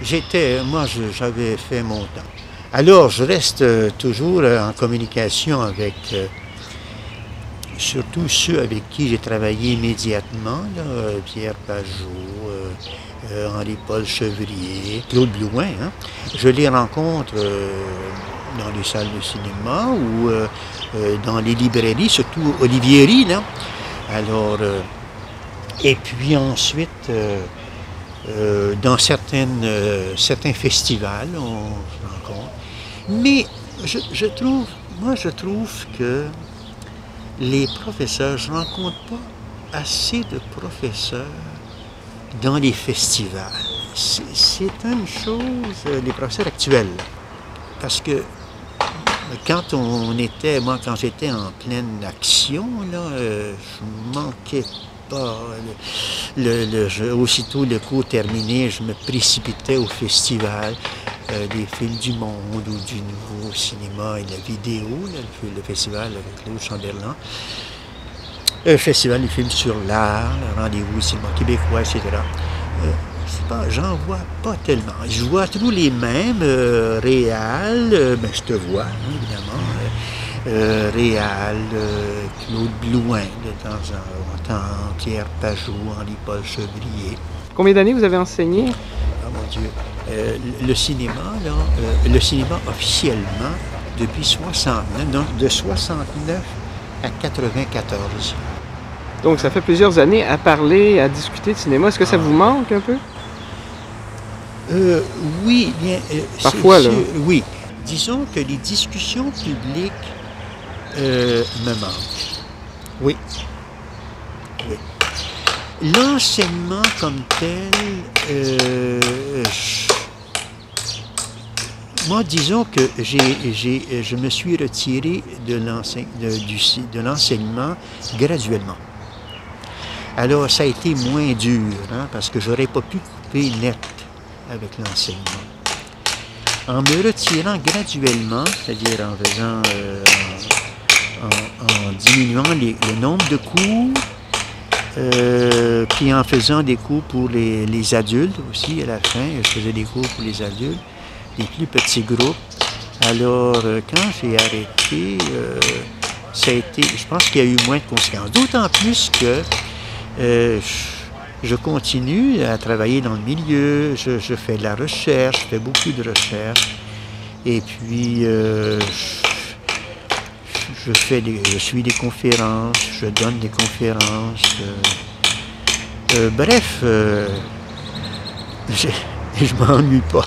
J'avais fait mon temps. Alors, je reste toujours en communication avec surtout ceux avec qui j'ai travaillé immédiatement, là, Pierre Pajot, Henri-Paul Chevrier, Claude Blouin. Hein. Je les rencontre dans les salles de cinéma ou dans les librairies, surtout Olivieri. Là. Alors, et puis ensuite, dans certains festivals, on se rencontre. Mais je trouve que les professeurs, je ne rencontre pas assez de professeurs dans les festivals. C'est une chose, les professeurs actuels, parce que quand j'étais en pleine action, là, je manquais pas. Aussitôt le cours terminé, je me précipitais au festival des films du monde ou du nouveau cinéma et la vidéo, là, le festival avec Claude Chamberlain, le festival des films sur l'art, le rendez-vous cinéma québécois, etc. J'en vois pas tellement. Je vois tous les mêmes, Réal, je te vois, hein, évidemment, Réal, Claude Blouin, de temps en temps, Pierre Pajot, Henri-Paul Chevrier. Combien d'années vous avez enseigné? Ah mon Dieu. Le cinéma officiellement, depuis 69, donc de 69 à 94. Donc ça fait plusieurs années à parler, à discuter de cinéma. Est-ce que ça vous manque un peu? Oui, bien. Parfois, là. Oui. Disons que les discussions publiques me manquent. Oui. Oui. L'enseignement comme tel, moi, disons que je me suis retiré de l'enseignement graduellement. Alors, ça a été moins dur, hein, parce que j'aurais pas pu couper net avec l'enseignement. En me retirant graduellement, c'est-à-dire en faisant, en diminuant le nombre de cours, puis en faisant des cours pour les adultes aussi, à la fin, je faisais des cours pour les adultes, des plus petits groupes. Alors, quand j'ai arrêté, ça a été, je pense qu'il y a eu moins de conséquences. D'autant plus que je continue à travailler dans le milieu, je fais de la recherche, je fais beaucoup de recherche, et puis je suis des conférences, je donne des conférences. Bref, je m'ennuie pas.